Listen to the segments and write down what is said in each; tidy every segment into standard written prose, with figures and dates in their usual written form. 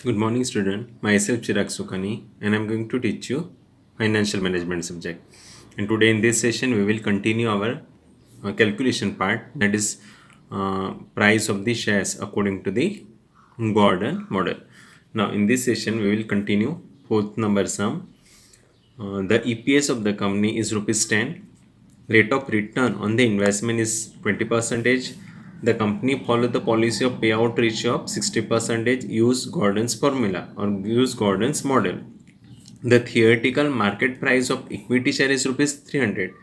Good morning, student. Myself Chirag Sukhani, and I'm going to teach you financial management subject. And today in this session, we will continue our calculation part, that is price of the shares according to the Gordon model. Now, in this session, we will continue fourth number sum. The EPS of the company is rupees 10. Rate of return on the investment is 20%. The company follow the policy of payout ratio of 60%. Use Gordon's formula or use Gordon's model. The theoretical market price of equity share is rupees 300.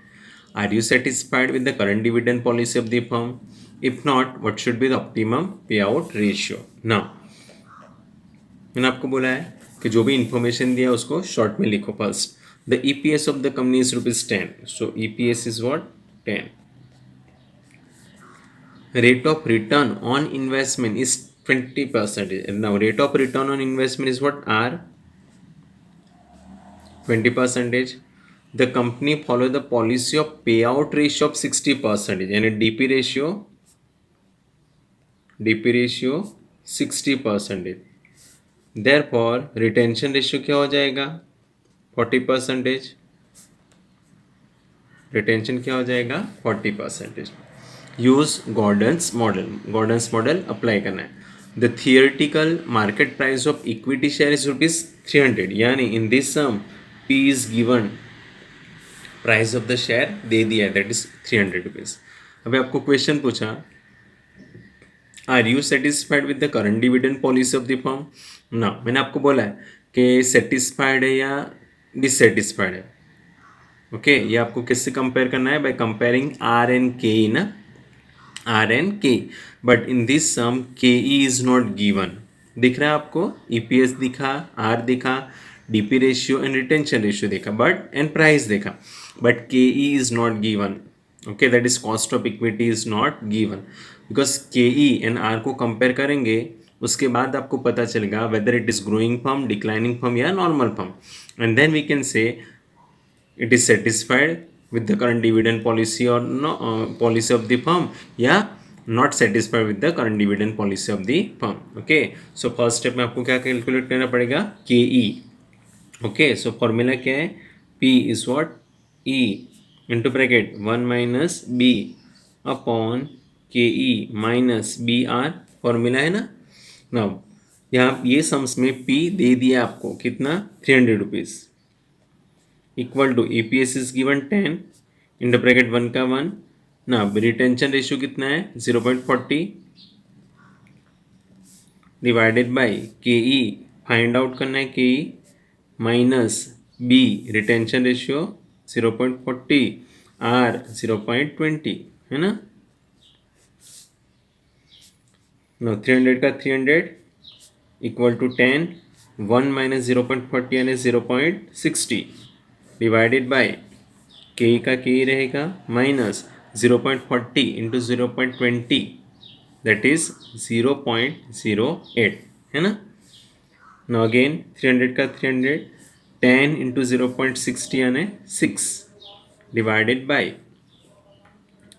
Are you satisfied with the current dividend policy of the firm? If not, what should be the optimum payout ratio? Now, मैंने आपको बोला है कि जो भी information दिया उसको short में लिखो first. The EPS of the company is rupees 10. So EPS is what? 10. Rate of return on investment is 20%. Now rate of return on investment is what? R, 20%. The company follow the policy of payout ratio of 60%. And DP ratio 60%. Therefore retention ratio क्या हो जाएगा? 40%. Retention क्या हो जाएगा? 40%. Use Gordon's model apply करना है. The theoretical market price of equity share is rupees 300. यानी in this sum P is given, price of the share दे दिया है, दैट इज 300 रुपीज. अभी आपको क्वेश्चन पूछा, are you satisfied with the current dividend policy of the firm? ना, मैंने आपको बोला है कि सेटिस्फाइड है या डिससेटिस्फाइड है. ओके, ये आपको किससे कंपेयर करना है? बाय कंपेयरिंग आर एंड के ई ना, आर एंड के. बट इन दिस सम के ई इज नॉट गिवन. दिख रहा है आपको? ईपीएस दिखा, आर दिखा, DP ratio and retention ratio देखा, बट एंड प्राइस देखा, but K E is not given. Okay, that is cost of equity is not given. Because K E and R को compare करेंगे, उसके बाद आपको पता चलेगा whether it is growing firm, declining firm या normal firm. And then we can say it is satisfied with the current dividend policy or no policy of the firm, या not satisfied with the current dividend policy of the firm. okay, so first step में आपको क्या calculate करना पड़ेगा? के ई. Okay, so formula क्या है? P is what? E into bracket 1 minus B upon K E minus B R. Formula है ना. नाउ यहाँ ये सम्स में P दे दिया आपको कितना? 300 rupees. Equal to EPS is given 10 in the bracket 1 का 1. ना रिटेंशन रेशियो कितना है? 0.40 डिवाइडेड बाई के ई. फाइंड आउट करना है K E minus B retention ratio 0.40, R 0.20 है ना. नो 300 का 300 इक्वल टू 10. 1 माइनस 0.40 यानी 0.60 डिवाइडेड बाय के का के रहेगा माइनस 0.40 इंटू 0.20 दैट इज 0.08 है ना. नो अगेन 300 का 300, 10 इंटू 0.60 यानी 6 डिवाइडेड बाय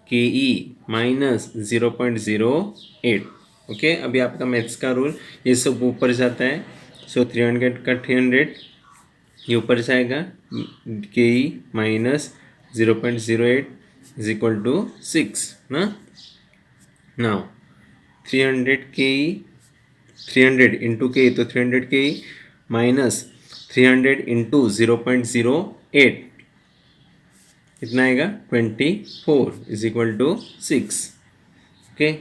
के ई माइनस 0.08. ओके, अभी आपका मैथ्स का रूल ये सब ऊपर जाता है. सो 300 का 300 ये ऊपर जाएगा, के E minus 0.08 is equal to 6 ना. नाउ 300 के ई, 300 इंटू के ई, तो 300 के ई माइनस 300 इंटू 0.08 कितना आएगा? 24 is equal to 6. Okay,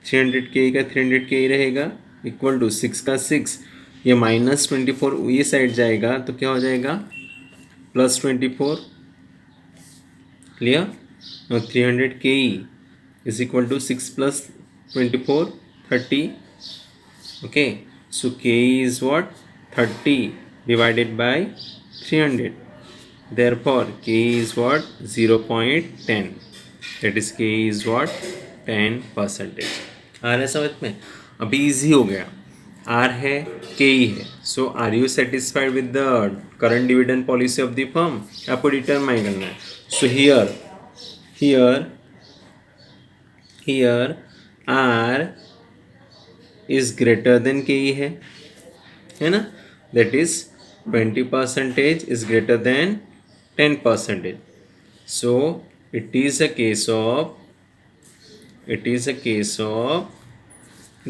300 K ई का 300 के ई रहेगा इक्वल टू 6 का 6, ये माइनस 24 ये साइड जाएगा तो क्या हो जाएगा? Plus 24. Clear? 300 K E is equal to 6 प्लस 24 30. Okay, so K E is what? 30 divided by 300. therefore K E is what? 0.10. That is K E is what? 10%. आ रहा है समझ में? अभी इजी हो गया. आर है, के ई है. So are you satisfied with the current dividend policy of the firm? आपको डिटरमाइन करना है. So here R is greater than K E है. है ना, that is 20% is greater than 10%. So it is a case of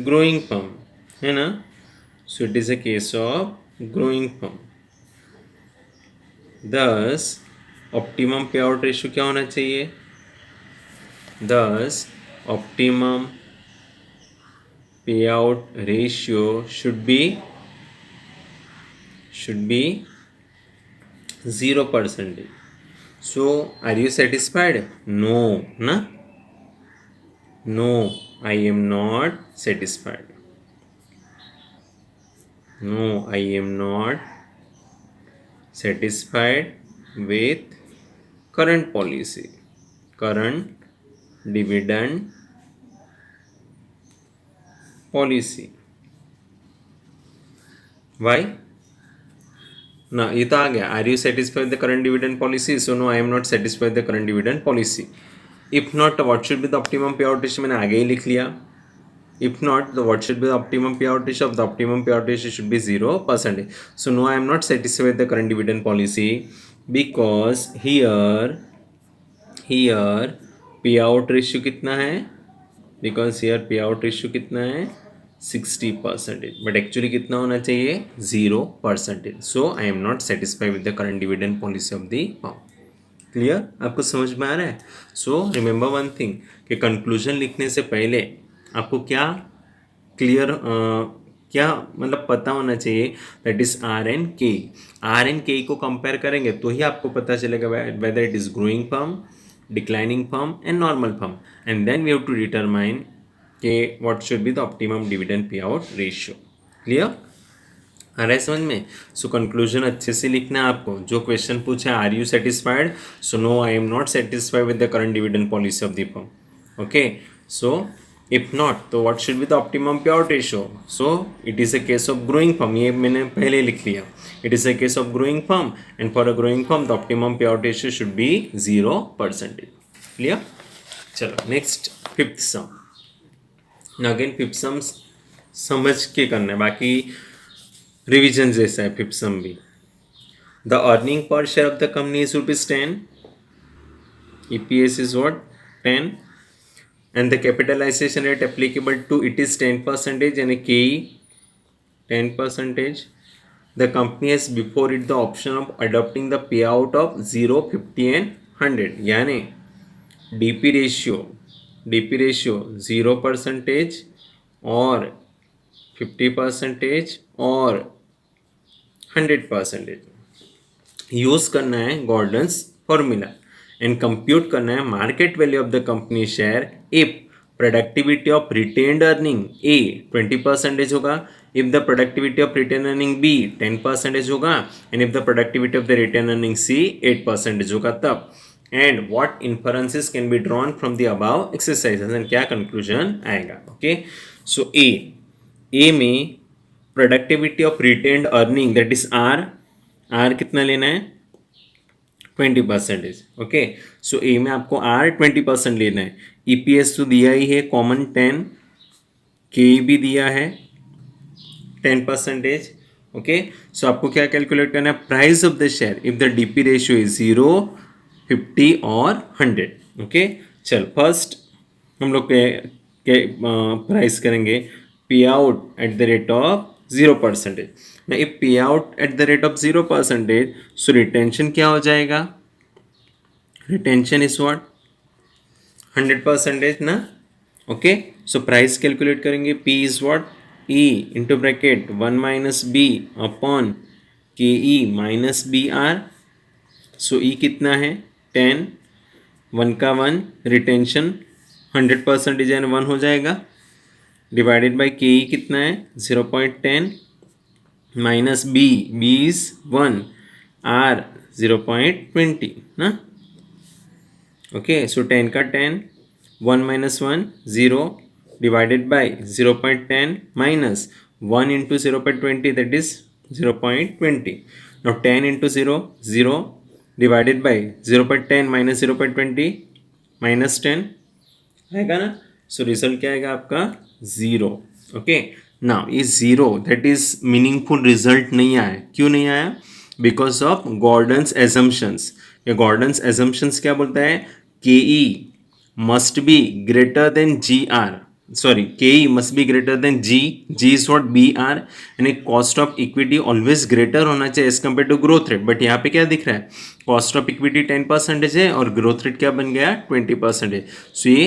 growing firm, है ना. So it is a case of growing firm. Thus optimum payout ratio क्या होना चाहिए? Thus optimum payout ratio should be 0%. So are you satisfied? No, na? No, I am not satisfied. No, I am not satisfied with current policy, current dividend policy. Why? ना, ये तो आ गया. Are you satisfied the current dividend policy? So no, I am not satisfied the current dividend policy. If not, what should be the optimum pay out ratio? मैंने आगे ही लिख लिया. If not, what should be the optimum pay out ratio? Of the optimum pay out ratio should be 0%. So no, I am not satisfied the current dividend policy because here pay out ratio कितना है? Because here pay out ratio कितना है? 60%. But actually कितना होना चाहिए? 0%. So I am not satisfied with the current dividend policy of the firm. Clear? आपको समझ में आ रहा है? सो रिमेंबर वन थिंग कि कंक्लूजन लिखने से पहले आपको क्या क्लियर क्या मतलब पता होना चाहिए? That is R and K. R and K को कंपेयर करेंगे तो ही आपको पता चलेगा whether it is growing firm, declining firm and normal firm. And then we have to determine K what should be the optimum dividend pay out ratio. Clear? आ रहा है समझ में? सो कंक्लूजन अच्छे से लिखना है आपको. जो क्वेश्चन पूछा है, are you satisfied? So no, I am not satisfied with the current dividend policy of the firm. Okay, so if not, तो what should be the optimum pay out ratio? So it is a case of growing firm. ये मैंने पहले लिख लिया. It is a case of growing firm and for a growing firm the optimum pay out ratio should be 0%. Clear? चलो next fifth सम. Again fifth सम समझ के करना है, बाकी रिविजन जैसा है फिफ्थ सम भी. The earning per share of the company is ₹10. EPS is what? 10. And the capitalization rate applicable to it is 10% and a KE 10%. The company has before it the option of adopting the payout of 0, 50 and 100. यानी DP ratio 0% और 50% और 100%. Use करना है Gordon's formula and compute करना है market value of the company share if productivity of retained earning A 20% होगा, if the productivity of retain earning B 10% होगा and if the productivity of the retain earning C 8% होगा तब. And what inferences can be drawn from the above exercises and क्या conclusion आएगा. Okay, so A में productivity of retained earning that is R कितना लेना है? 20%. Okay, so A में आपको आर 20% लेना है. EPS तो दिया ही है कॉमन 10, के भी दिया है 10%. ओके, सो आपको क्या कैलकुलेट करना है? Price of the share if the DP ratio is 0, 50 और 100. ओके, चल फर्स्ट हम लोग प्राइस करेंगे पे out at the rate of 0%. Now if payout at the rate of 0%, so retention क्या हो जाएगा? Retention is what? 100% ना. ओके, सो प्राइस कैलकुलेट करेंगे. P is what? E into bracket 1 minus B upon KE minus BR. So E कितना है? 10. 1 का 1, retention 100% यानी 1 हो जाएगा. डिवाइडेड बाई KE कितना है? 0.10 माइनस बी इज 1, R 0.20 ना. ओके, सो 10 का 10, 1 minus 1 0 divided by 0.10 minus 1 into 0.20 दैट इज 0.20. Now 10 into 0 divided by 0.10 minus 0.20 minus 10 आएगा ना. सो रिजल्ट क्या आएगा आपका? 0. ओके, नाउ ये zero that is meaningful result नहीं आया, क्यों नहीं आया? Because of Gordon's assumptions. ये गॉर्डन्स एजम्पशंस क्या बोलता है? K E must be greater than G R, sorry, ke must be greater than g is what br, यानी cost of equity always greater होना चाहिए as compared to growth rate. But यहाँ पे क्या दिख रहा है? कॉस्ट ऑफ इक्विटी 10% है और ग्रोथ रेट क्या बन गया? 20%। सो ये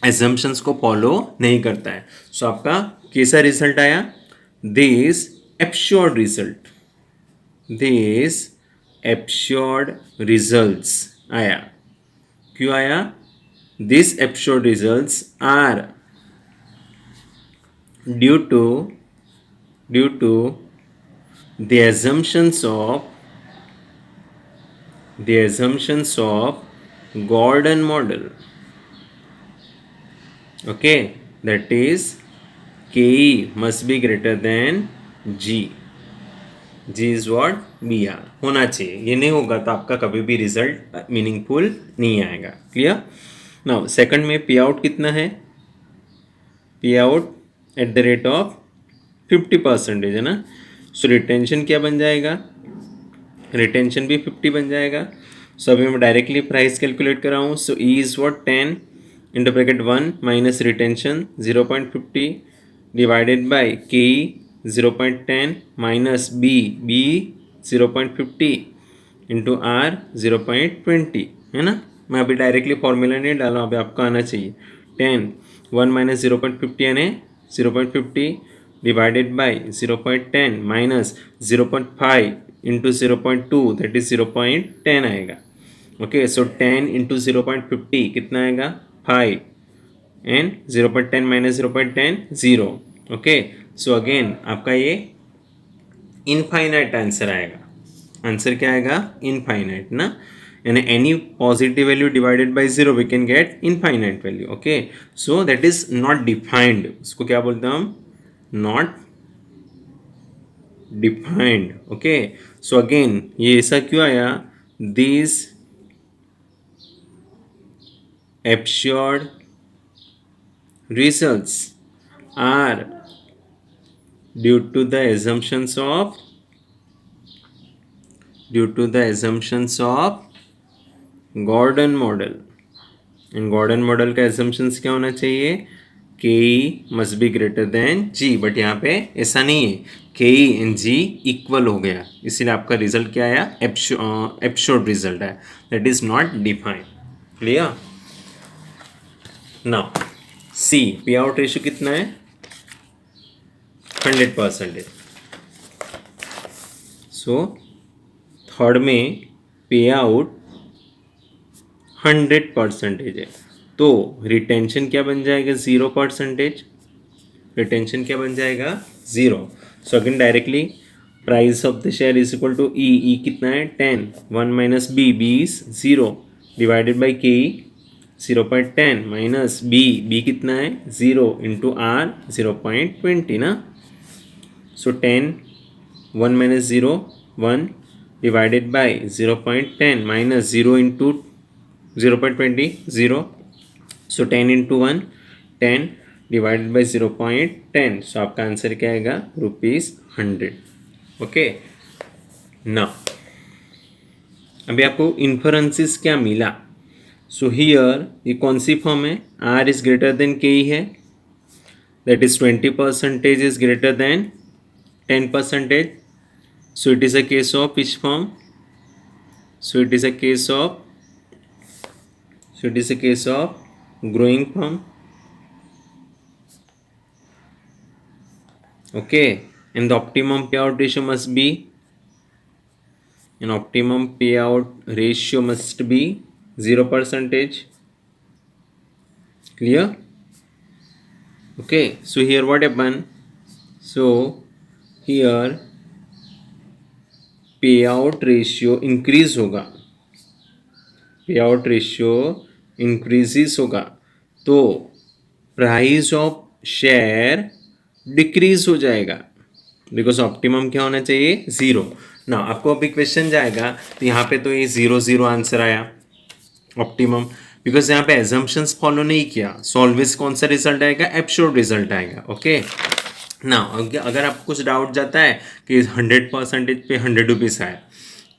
एजम्पशंस को फॉलो नहीं करता है। सो आपका कैसा रिजल्ट आया? This absurd result, this absurd results आया। क्यों आया? This absurd results are due to the assumptions of Gordon model. Okay, that is ke must be greater than g is what? br होना चाहिए। ये नहीं होगा तो आपका कभी भी रिजल्ट मीनिंगफुल नहीं आएगा। क्लियर? नाउ सेकंड में पे आउट कितना है? पे out at the rate of 50% है ना। सो रिटेंशन क्या बन जाएगा? रिटेंशन भी 50 बन जाएगा। सो अभी मैं डायरेक्टली प्राइस कैलकुलेट कर रहा हूँ। So E is what 10 into bracket 1 minus retention 0.50 divided by K 0.10 minus B 0.50 into are 0.20 है ना। मैं अभी डायरेक्टली फॉर्मूला नहीं डाला, अभी आपको आना चाहिए। 10 1 माइनस 0.50 यानी 0.50 divided by 0.10 minus 0.5 into 0.2 that is 0.10 आएगा। ओके, सो 10 into 0.50 कितना आएगा? 5 and 0.10 minus 0.10 0। Okay, so again आपका ये इनफाइनाइट आंसर आएगा। आंसर क्या आएगा? इनफाइनाइट ना, यानी any positive value divided by zero we can get infinite value. Okay, so that is not defined. उसको क्या बोलते हैं हम? Not defined. Okay, so again ये ऐसा क्यों आया? This absurd results are due to the assumptions of Gordon model. इन गॉर्डन मॉडल का एजम्पशंस क्या होना चाहिए? K E must be greater than G, but यहाँ पे ऐसा नहीं है। K E and ji equal हो गया, इसीलिए आपका रिजल्ट क्या आया? एब्सर्ड रिजल्ट है, that is not defined. Clear? Now see पे आउट रेशियो कितना है? 100%। सो थर्ड में पे आउट 100% है, तो रिटेंशन क्या बन जाएगा? 0%। रिटेंशन क्या बन जाएगा? 0। So again directly price of the share is equal to E कितना है? 10 1 minus B is 0 divided by K 0.10 minus B कितना है? 0 इंटू आर 0.20 ना। So 10 1 minus 0 1 divided by 0.10 minus 0 into 0.20 0। So 10 into 1 10 divided by 0.10। So आपका answer क्या आएगा? ₹100। Okay, ना अभी आपको इन्फरेंसेस क्या मिला? सो हियर ये कौन सी फॉर्म है? Are is greater than K E है, that is 20% is greater than 10%। So it is a case of which form? So it is a case of growing form. Okay, and the optimum payout ratio must be 0%. Clear? Okay, so here what happened? So here payout ratio increase होगा, payout ratio इंक्रीजिस होगा, तो price of share decrease हो जाएगा, because optimum क्या होना चाहिए? 0 ना। आपको अभी क्वेश्चन जाएगा तो यहाँ पे तो ये 0 आंसर आया ऑप्टिमम, बिकॉज यहाँ पे एजम्पशंस फॉलो नहीं किया। सो ऑलवेज कौन सा रिजल्ट आएगा? एब्सर्ड रिजल्ट आएगा। ओके, ना अगर आपको कुछ डाउट जाता है कि 100% पे 100 रुपीज़ आए,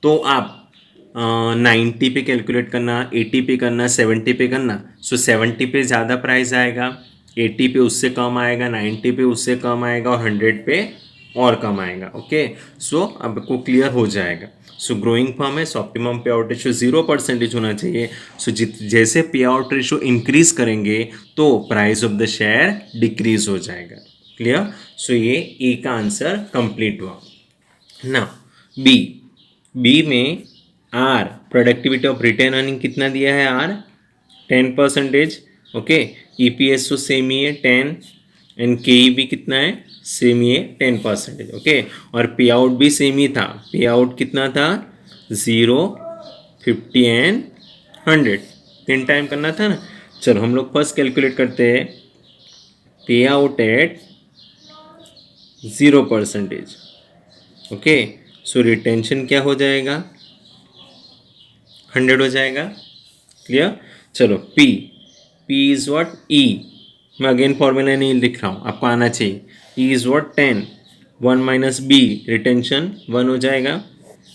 तो आप 90 पे कैलकुलेट करना, 80 पे करना, 70 पे करना। सो 70 पे ज़्यादा प्राइस आएगा, 80 पे उससे कम आएगा, 90 पे उससे कम आएगा और 100 पे और कम आएगा। ओके, सो आपको क्लियर हो जाएगा। सो ग्रोइंग फर्म है, सो ऑप्टिमम पे आउट रेशियो 0% होना चाहिए। सो जैसे पे आउट रेशियो इंक्रीज करेंगे तो price of the share decrease हो जाएगा। क्लियर? सो ये ए का आंसर कंप्लीट हुआ ना। बी, बी में R, productivity of retain earning कितना दिया है? आर 10%। ओके, ईपीएस तो सेम ही है 10, एंड के भी कितना है? सेम ही है 10%। ओके, और पे आउट भी सेम ही था। पे आउट कितना था? 0, 50 एंड 100, 3 टाइम करना था ना। चलो हम लोग फर्स्ट कैलकुलेट करते हैं। पे out at 0%। Okay, so retention क्या हो जाएगा? 100 हो जाएगा। क्लियर? चलो पी, पी इज व्हाट? ई। मैं अगेन फॉर्मूला नहीं लिख रहा हूँ, आपको आना चाहिए। E is what? 10, 1 minus B, retention 1 हो जाएगा,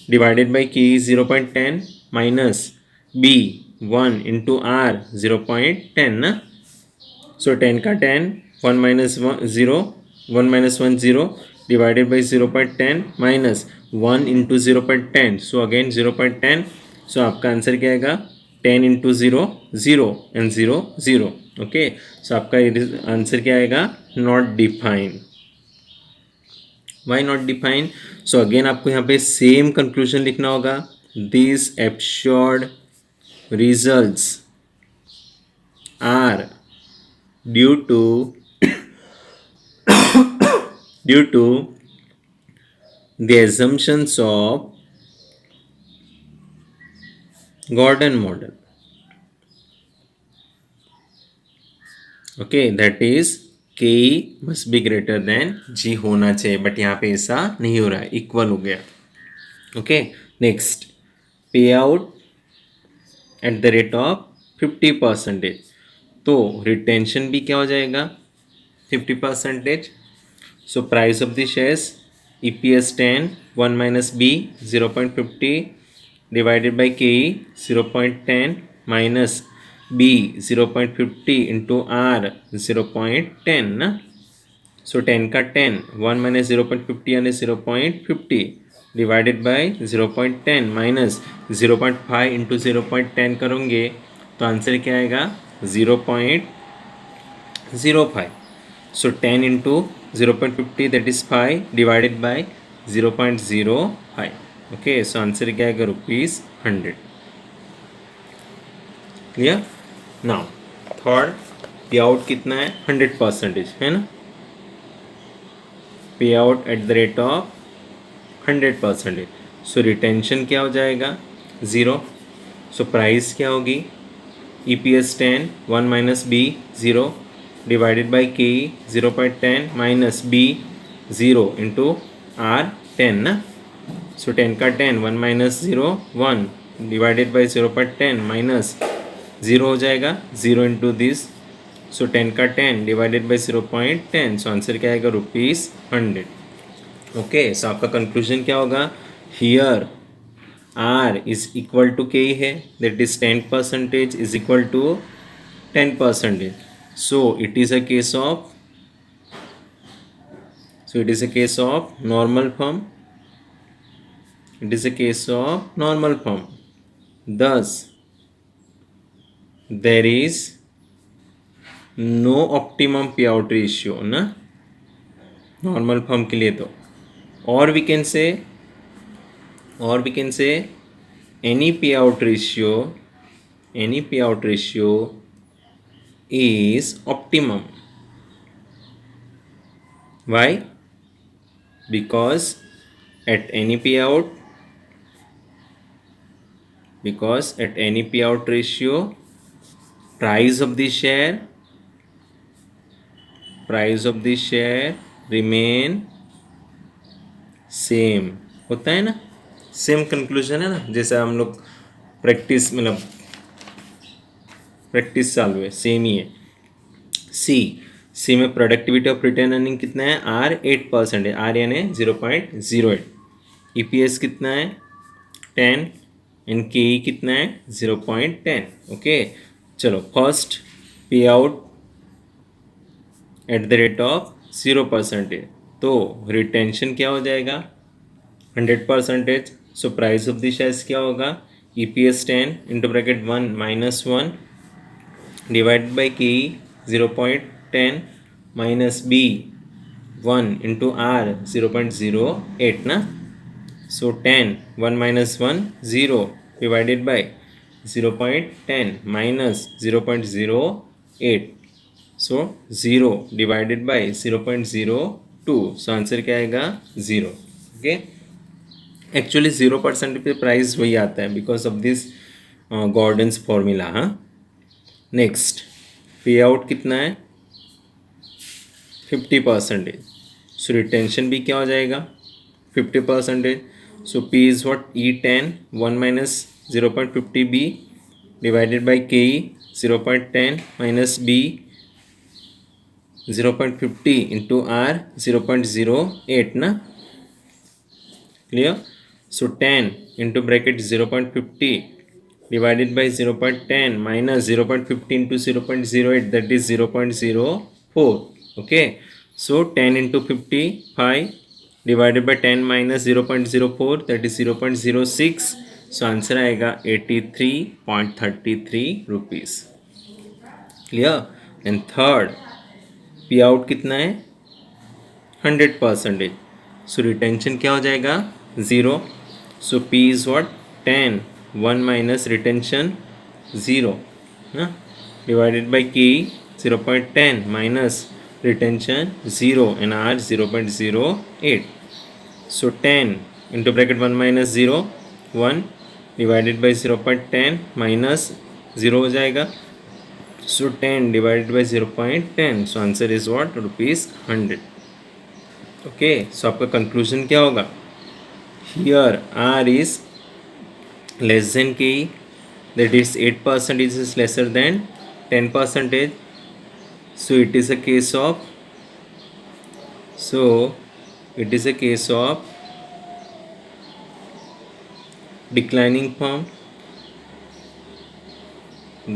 divided by K is 0.10 minus B 1 into R 0.10 ना। सो 10 का 10, 1 minus 0, 1 minus 1 0, divided by 0.10 minus 1 into 0.10, so again 0.10। So आपका आंसर क्या आएगा? 10 इंटू 0 0 एंड 0 0। ओके, सो आपका आंसर क्या आएगा? Not define. Why not define? So again आपको यहाँ पे सेम कंक्लूजन लिखना होगा। This absurd results are due to due to the assumptions of Gordon model. Okay, that is K must be greater than G होना चाहिए, but यहाँ पे ऐसा नहीं हो रहा है, इक्वल हो गया। ओके, नेक्स्ट, पे out at the rate of 50%। तो रिटेंशन भी क्या हो जाएगा? 50%। So price of the shares, EPS 10, 1 minus B 0.50 divided by KE 0.10 minus B 0.50 into R 0.10 ना। So 10 का 10, 1 minus 0.50 यानी 0.50 divided by 0.10 minus 0.5 into 0.10 करोगे तो आंसर क्या आएगा? 0.05। So 10 into 0.50 that is 5 divided by 0.05. Okay, so answer क्या आएगा? ₹100। Clear? Now third, पे आउट कितना है? 100% है ना। पे out at the rate of 100%। So retention क्या हो जाएगा? 0। सो प्राइस क्या होगी? EPS 10, 1 minus B 0 divided by KE 0.10 minus B 0 into R 10 ना। सो 10 का 10, 1 minus 0 1 divided by 0.10 minus 0 हो जाएगा, 0 into this। सो 10 का 10 divided by 0.10, सो आंसर क्या आएगा? ₹100। ओके, सो आपका कंक्लूजन क्या होगा? Here R is equal to K है, that is 10% is equal to 10%. So it is a case of normal form. It is a case of normal form. Thus there is no optimum payout ratio ना normal form के लिए। तो और we can say any payout ratio is optimum. Why? Because at any payout ratio, price of the share remain same होता है ना। Same conclusion है ना, जैसे हम लोग प्रैक्टिस चालू है, सेम ही है। सी, सी में प्रोडक्टिविटी ऑफ रिटेन अर्निंग कितना है, आर 8% है, आर यानी 0.08, ईपीएस कितना है 10 एंड के कितना है 0.10। ओके चलो फर्स्ट पे out at the rate of 0%, तो रिटेंशन क्या हो जाएगा 100%। So price of the shares क्या होगा, EPS 10 into bracket 1 minus 1 divide by K 0.10 minus B 1 into R 0.08 ना। So 10 1 minus 1 0 divided by 0.10 minus 0.08, so 0 divided by 0.02, so answer क्या आएगा 0। Okay actually 0% पे प्राइस वही आता है because of this Gordon's formula. हाँ नेक्स्ट पे आउट कितना है 50%, सो रिटेंशन भी क्या हो जाएगा 50%। So P is what E10 1 minus 0.50 B divided by K 0.10 minus B 0.50 into R 0.08 ना, clear. So 10 into bracket 0.50 divided by 0.10 minus 0.50 into 0.08, that is 0.04. okay so 10 into 50 5 divided by 10 minus 0.04, that is 0.06, so answer आएगा 83.33 rupees। clear। and third पे out कितना है 100%, so retention क्या हो जाएगा 0, so P is what 10 1 minus retention 0 ना divided by K 0.10 minus retention 0 and R 0.08, so 10 into bracket 1 minus 0 1 divided by 0.10 minus 0 हो जाएगा, so 10 divided by 0.10, so answer is what rupees 100। okay so आपका conclusion क्या होगा, here R is less than K, that is 8% is lesser than 10%, so it is a case of declining form,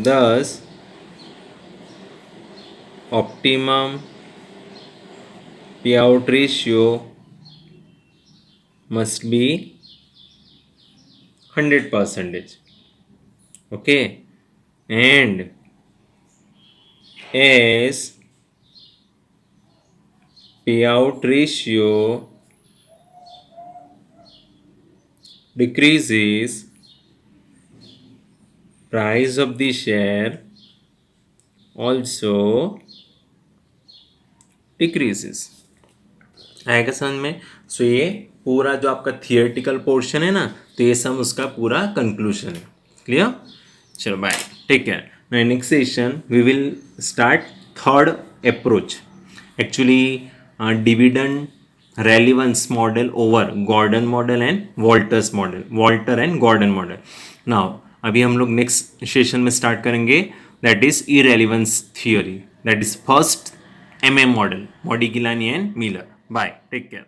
thus optimum payout ratio must be 100%। okay and as payout ratio decreases, price of the share also decreases। आएगा समझ में। सो ये पूरा जो आपका theoretical portion है ना, तो ये सब उसका पूरा कंक्लूजन है। क्लियर, चलो bye, take care. Now next session we will start third approach, actually dividend relevance model over Gordon model and Walter's model, Walter and Gordon model. Now अभी हम लोग नेक्स्ट सेशन में स्टार्ट करेंगे, that is irrelevance theory, that is first MM model, Modigliani and Miller। Bye, take care।